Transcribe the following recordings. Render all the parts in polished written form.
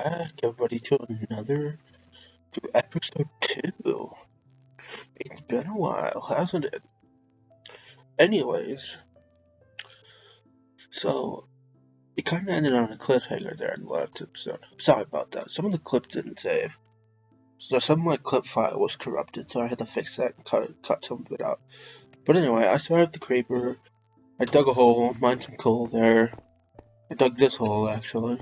back, everybody, to episode 2. It's been a while, hasn't it? Anyways, so it kind of ended on a cliffhanger there in the last episode. Sorry about that. Some of the clips didn't save. So some of my clip file was corrupted, so I had to fix that and cut some of it out. But anyway, I survived the creeper. I dug a hole, mined some coal there. I dug this hole, actually.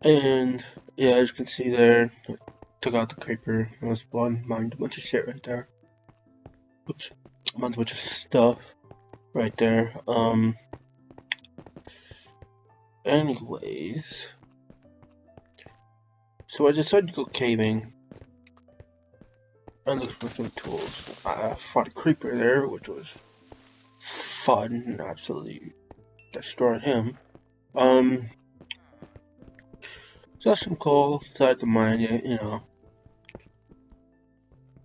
And, yeah, as you can see there, I took out the creeper. That was fun. Mined a bunch of shit right there. Oops. Mined a bunch of stuff right there. Anyways. So I decided to go caving. I looked for some tools. I fought a creeper there, which was fun and absolutely destroyed him. Got some coal, decided to mine it, you know.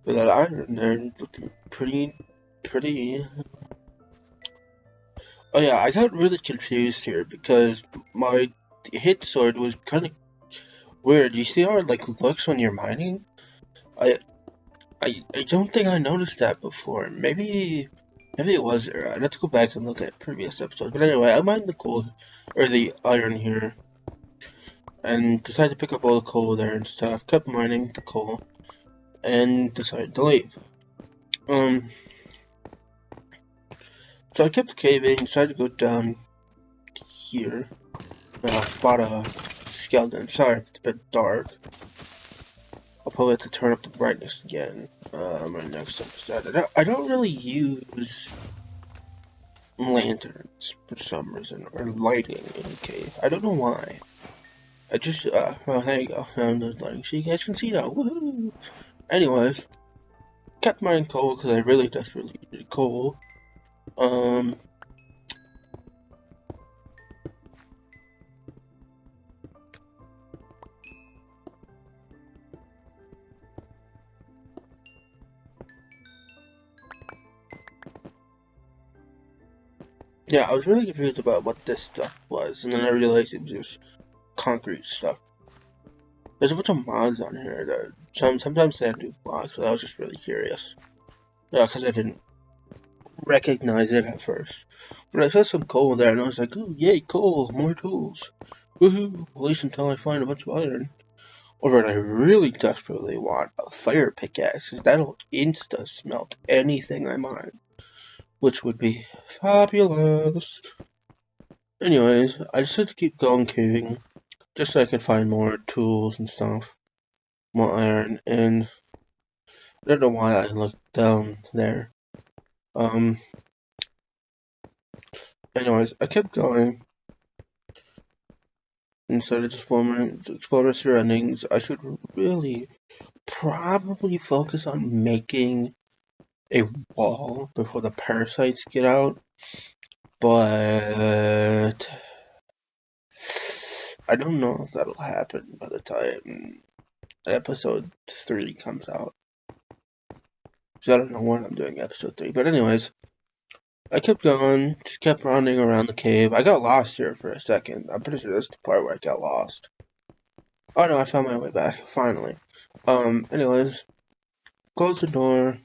But that iron there looking pretty. Oh yeah, I got really confused here because my hit sword was kind of weird. You see how it like looks when you're mining? I don't think I noticed that before. Maybe it was there. I'd have to go back and look at previous episodes. But anyway, I mined the coal, or the iron here, and decided to pick up all the coal there and stuff. Kept mining the coal, and decided to leave. So I kept caving, decided to go down here. Fought a skeleton. Sorry, it's a bit dark. I'll probably have to turn up the brightness again. My next episode. I don't really use lanterns for some reason, or lighting in the cave. I don't know why. I just, well, there you go. I'm just lighting so you guys can see now. Woohoo! Anyways, kept mining coal because I really desperately needed coal. Yeah, I was really confused about what this stuff was, and then I realized it was just concrete stuff. There's a bunch of mods on here that sometimes they have new blocks, so I was just really curious. Yeah, because I didn't recognize it at first. But I saw some coal there, and I was like, ooh, yay, coal, more tools. Woohoo, at least until I find a bunch of iron. Or I really desperately want a fire pickaxe, because that'll insta-smelt anything I mine. Which would be fabulous. Anyways, I decided to keep going caving, just so I could find more tools and stuff. More iron, and I don't know why I looked down there. Anyways, I kept going. And started to explore my surroundings. I should really probably focus on making a wall before the parasites get out. But I don't know if that'll happen by the time episode 3 comes out. So I don't know when I'm doing episode 3. But anyways, I kept going, just kept running around the cave. I got lost here for a second. I'm pretty sure that's the part where I got lost. Oh no, I found my way back, finally. Anyways, close the door.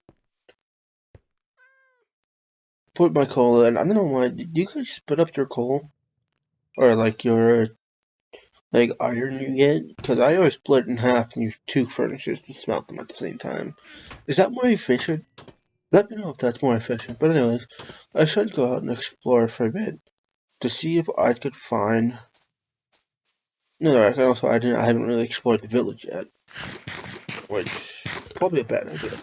Put my coal in. I don't know why. Did you guys split up your coal? Or like your iron you get? Because I always split it in half and use 2 furnaces to smelt them at the same time. Is that more efficient? Let me know if that's more efficient. But anyways, I should go out and explore for a bit to see if I could find. No, I haven't really explored the village yet, which probably a bad idea.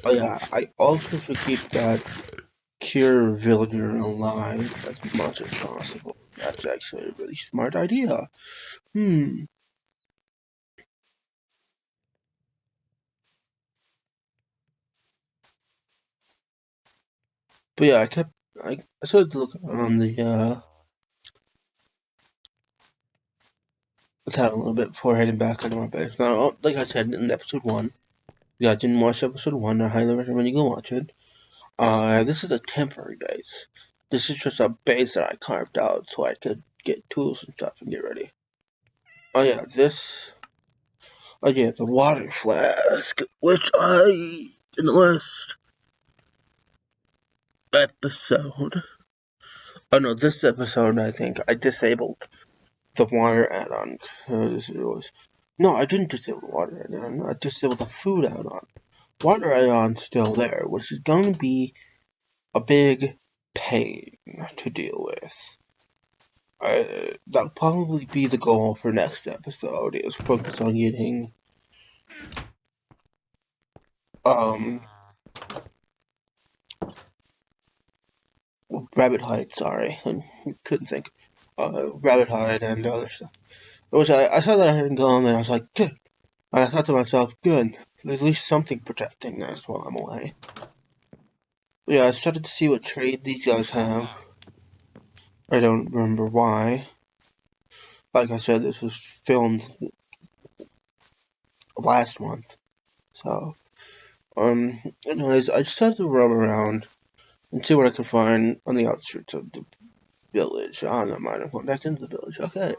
Oh yeah, I also should keep that cure villager alive as much as possible. That's actually a really smart idea. But yeah, I started to look on the town a little bit before heading back onto my base. Now, like I said in episode 1, if you guys didn't watch episode 1, I highly recommend you go watch it. This is a temporary base. This is just a base that I carved out so I could get tools and stuff and get ready. Oh yeah, oh yeah, the water flask, which in the last episode, oh no, this episode I think I disabled the water add-on because it was, no, I didn't disable the water add-on, I disabled the food add-on. Water add-on's still there, which is going to be a big pain to deal with. That'll probably be the goal for next episode, is focus on getting, rabbit hide, sorry, I couldn't think, rabbit hide and other stuff. Which I saw that I hadn't gone, and I was like, good. And I thought to myself, good, there's at least something protecting us while I'm away. But yeah, I started to see what trade these guys have. I don't remember why. Like I said, this was filmed last month. So, anyways, I just had to roam around and see what I could find on the outskirts of the village. Oh, never mind, I'm going back into the village, okay.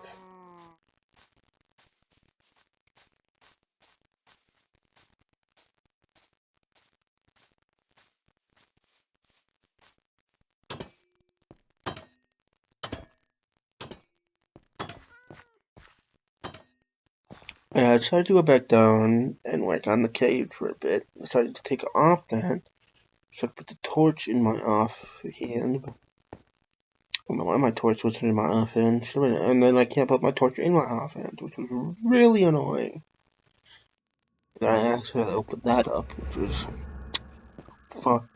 Yeah, I decided to go back down and work on the cave for a bit. I decided to take off that. So I put the torch in my off hand. I don't know why my torch wasn't in my off hand. And then I can't put my torch in my off hand, which was really annoying. Then I accidentally opened that up, which was fuck.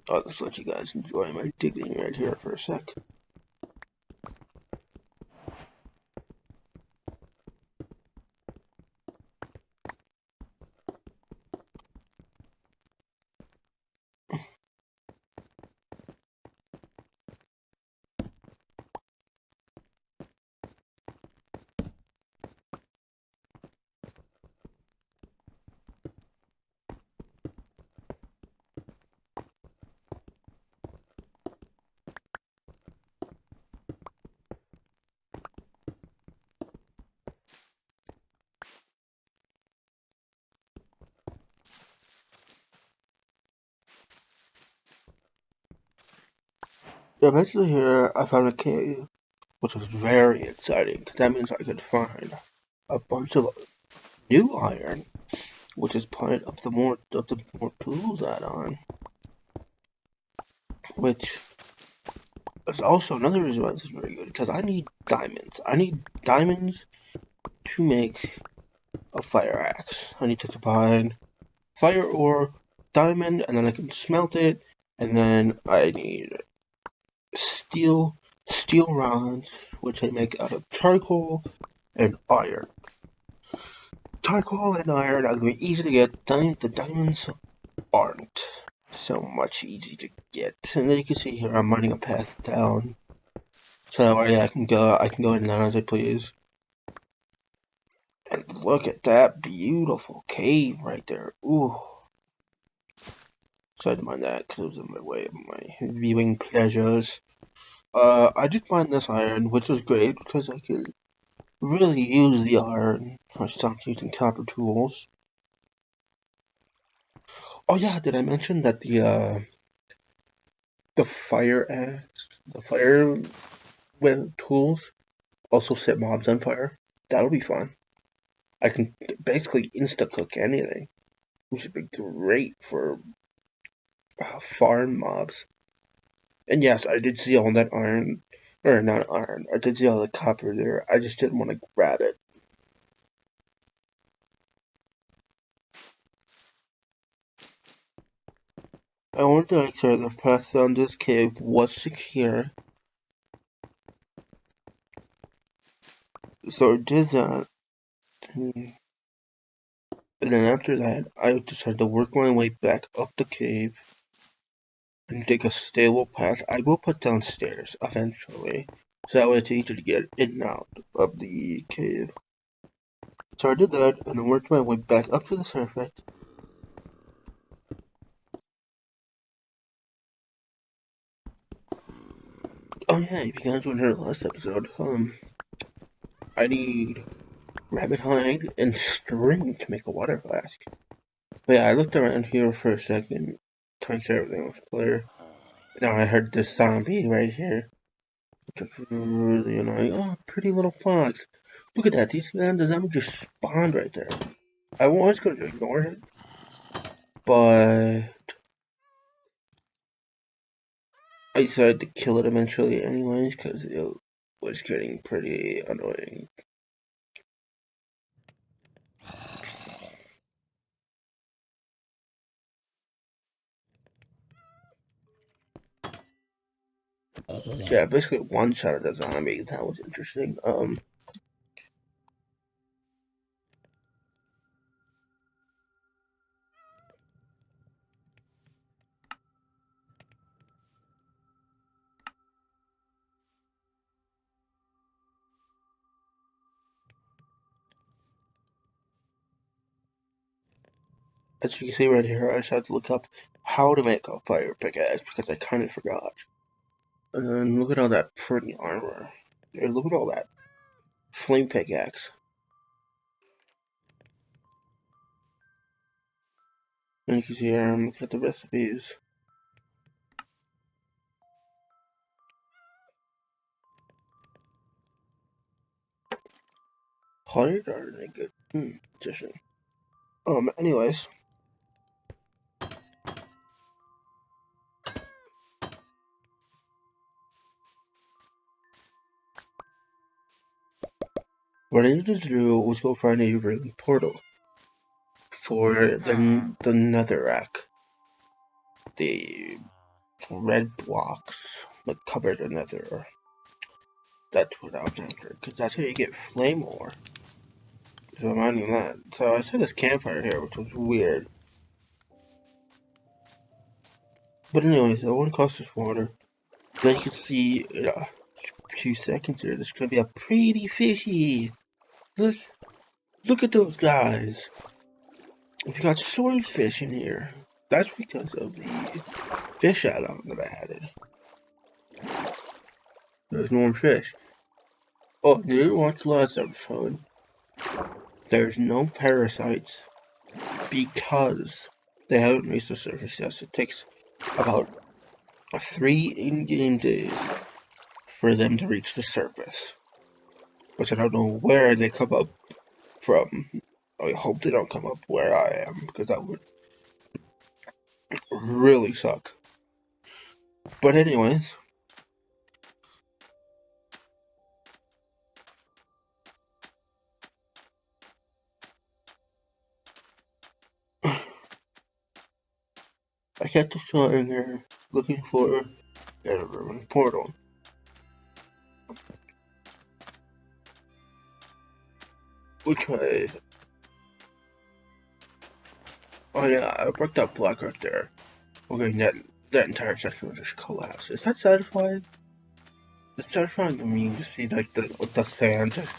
I'll just let you guys enjoy my digging right here for a sec. Yeah, eventually here I found a cave, which was very exciting, because that means I could find a bunch of new iron, which is part of the more tools add-on, which is also another reason why this is very good, because I need diamonds. I need diamonds to make a fire axe. I need to combine fire ore, diamond, and then I can smelt it, and then I need steel rods, which I make out of charcoal and iron. Charcoal and iron are going to be easy to get. The diamonds aren't so much easy to get. And then you can see here I'm mining a path down, so that way I can go in and out as I please. And look at that beautiful cave right there. Ooh. So I had to mine that because it was in my way of my viewing pleasures. I did find this iron, which was great because I could really use the iron. I stopped using copper tools. Oh yeah, did I mention that the fire axe, the fire with tools also set mobs on fire? That'll be fun. I can basically insta cook anything, which would be great for farm mobs. And yes, I did see all that iron, or not iron, I did see all the copper there, I just didn't want to grab it. I wanted to make sure the path down this cave was secure. So I did that. And then after that, I decided to work my way back up the cave and take a stable path. I will put down stairs eventually, so that way it's easier to get in and out of the cave. So I did that, and then worked my way back up to the surface. yeah, if you guys want to hear the last episode, I need rabbit hide and string to make a water flask. But yeah, I looked around here for a second, to make sure everything was clear. Now I heard this zombie right here, which is really annoying. Oh, pretty little fox. Look at that, the zombie just spawned right there. I was going to ignore it, but I decided to kill it eventually anyways, because it was getting pretty annoying. Yeah, basically one shot of the zombie. That was interesting. As you can see right here, I just had to look up how to make a fire pickaxe because I kind of forgot. And then look at all that pretty armor. And look at all that flame pickaxe. And you can see here, I'm looking at the recipes. Hard are in a good position. Anyways. What I needed to do was go find a ring portal for the netherrack. The red blocks that cover the nether. That's what I was after, because that's how you get flame ore. So I'm finding that. So I set this campfire here, which was weird. But anyways, I want to cost this water. Then you can see in a few seconds here, there's gonna be a pretty fishy. Look at those guys. We got swordfish in here. That's because of the fish add-on that I added. There's more fish. Oh, did you watch the last episode? There's no parasites because they haven't reached the surface yet. It takes about 3 in-game days for them to reach the surface. Which I don't know where they come up from. I hope they don't come up where I am, because that would really suck. But anyways. I kept exploring here, looking for a ruined portal. Which way? Oh yeah, I broke that block right there. Okay, that entire section will just collapse. Is that satisfying? It's satisfying to me to see like the sand just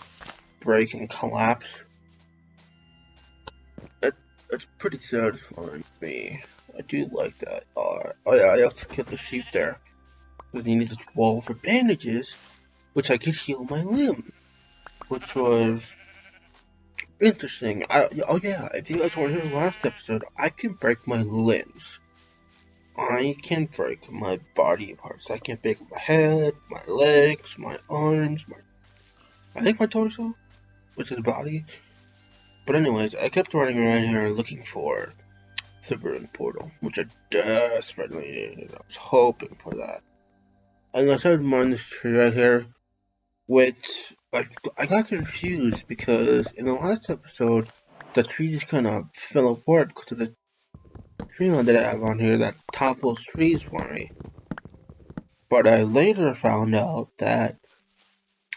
break and collapse. It's pretty satisfying to me. I do like that. Oh yeah, I also killed the sheep there. Because he needed 12 for bandages, which I could heal my limb. Which was interesting. Oh yeah, if you guys want to hear the last episode, I can break my limbs. I can break my body parts. I can break my head, my legs, my arms, I think my torso, which is body. But anyways, I kept running around here looking for the ruined portal, which I desperately needed. I was hoping for that. And I started mining this tree right here, which I got confused because in the last episode, the tree just kind of fell apart because of the tree line that I have on here that topples trees for me. But I later found out that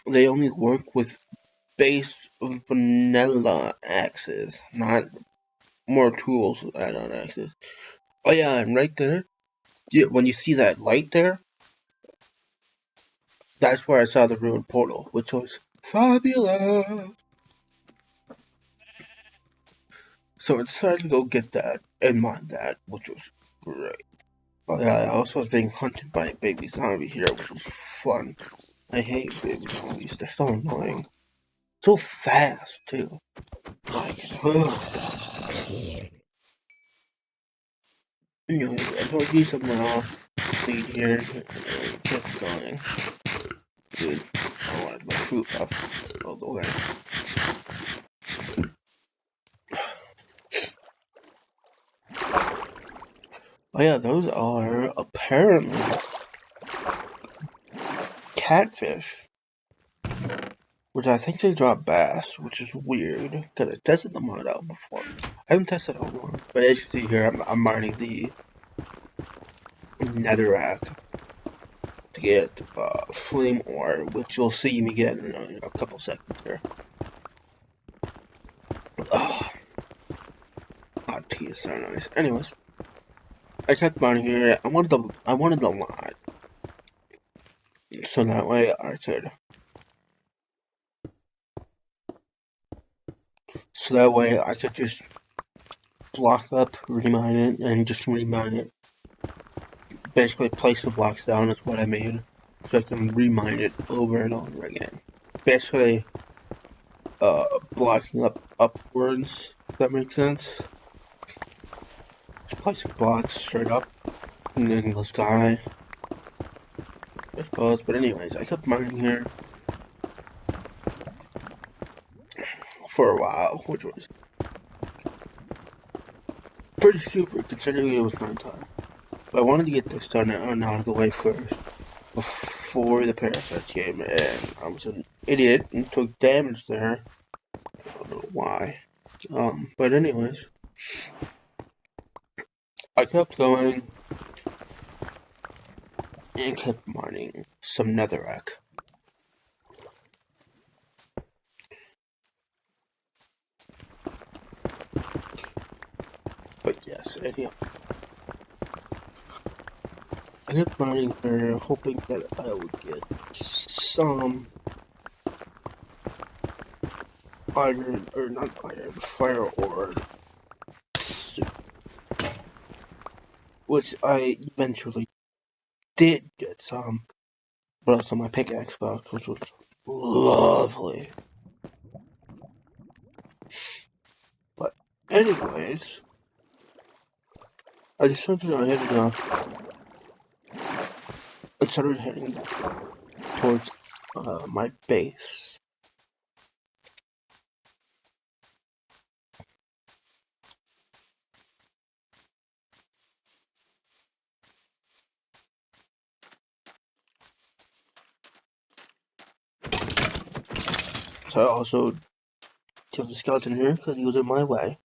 they only work with base vanilla axes, not more tools add-on axes. Oh yeah, and right there, when you see that light there, that's where I saw the ruined portal, which was fabulous. So I decided to go get that and mine that, which was great. Oh yeah, I also was being hunted by a baby zombie here, which was fun. I hate baby zombies, they're so annoying. So fast, too. Like, ugh. Anyway, I told you some lead here, and kept going. Dude, I wanted my fruit up all the way. Oh yeah, those are apparently catfish. Which I think they drop bass, which is weird, because I tested them out before. I haven't tested all one, but as you see here, I'm mining the netherrack to get flame ore, which you'll see me get in a couple seconds here. Hot tea is so nice. Anyways, I kept mining here. I wanted a lot, so that way I could. So that way I could just block up, remine it, and just remine it. Basically, place the blocks down is what I made, so I can remine it over and over again. Basically, blocking up upwards, if that makes sense. Just placing blocks straight up and then the sky, I suppose. But anyways, I kept mining here for a while, which was pretty stupid considering it was nighttime. But I wanted to get this done and out of the way first, before the parasites came, and I was an idiot and took damage there. I don't know why. But anyways, I kept going and kept mining some netherrack. But yes, anyhow, I kept mining here, hoping that I would get some iron, or not iron, fire ore, which I eventually did get some, but also my pickaxe box, which was lovely. But anyways, I decided I had enough and started heading back towards my base. So I also killed the skeleton here because he was in my way,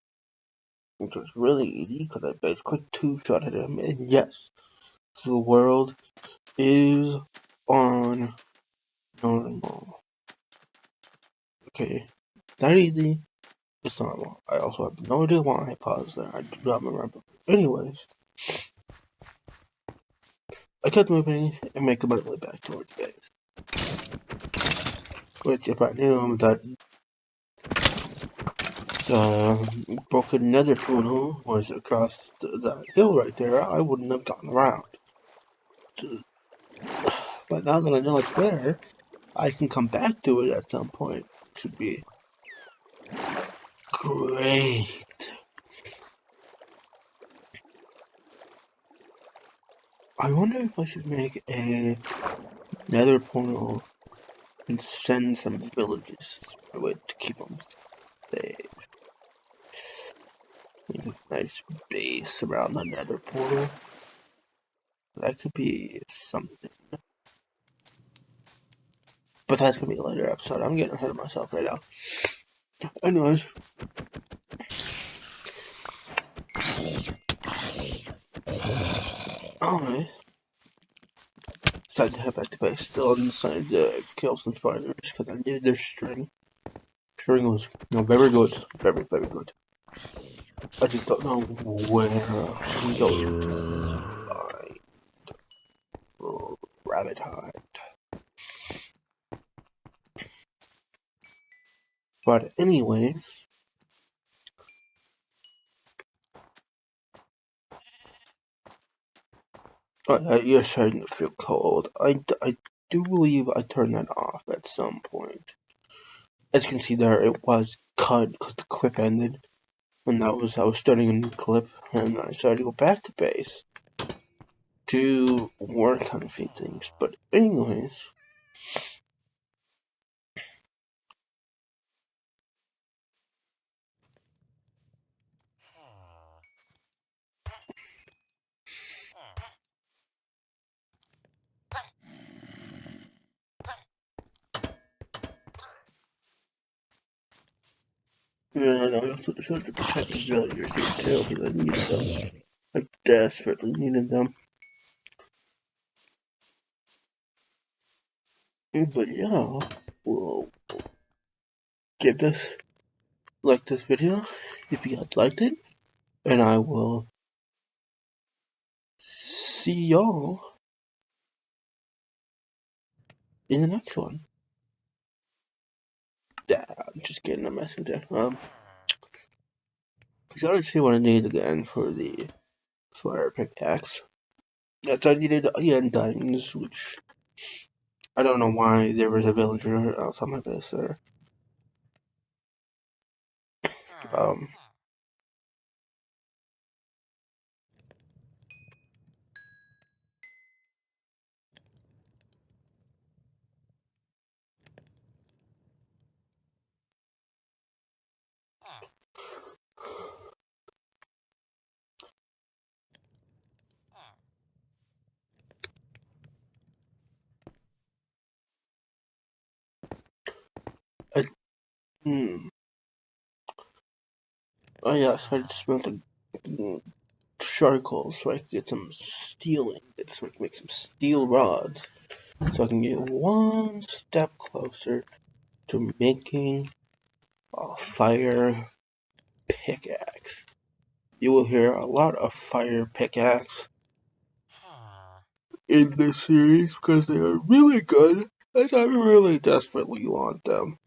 which was really easy because I basically two-shot at him. And yes, the world is on normal. Okay, that easy. It's normal. I also have no idea why I paused there. I do not remember. Anyways, I kept moving and making my way back towards base. Which, if I knew that the broken nether portal was across that hill right there, I wouldn't have gotten around. But now that I know it's there, I can come back to it at some point. Should be great. I wonder if I should make a nether portal and send some villages through it to keep them safe. Make a nice base around the nether portal. That could be something. But that's gonna be a later episode. I'm getting ahead of myself right now. Anyways. Alright. Decided to head back to base. Still decided to kill some spiders because I needed their string. String was very good. Very, very good. I just don't know where I'm going to find rabbit hide. But anyways, You're starting to feel cold. I do believe I turned that off at some point. As you can see there, it was cut because the clip ended. And I was starting a new clip, and I decided to go back to base to work on a few things. But anyways, and I also decided to protect the villagers here too, because I needed them. I desperately needed them. But yeah, we'll give this like this video if you guys liked it, and I will see y'all in the next one. Yeah, I'm just getting a messenger. I gotta see what I need again for the fire pickaxe. Yes, I needed again diamonds, which I don't know why there was a villager outside my base there. Um, I, hmm. Oh yes, I just spent charcoal so I can get some steel ingots, so I can make some steel rods, so I can get one step closer to making a fire pickaxe. You will hear a lot of fire pickaxe in this series because they are really good and I really desperately want them.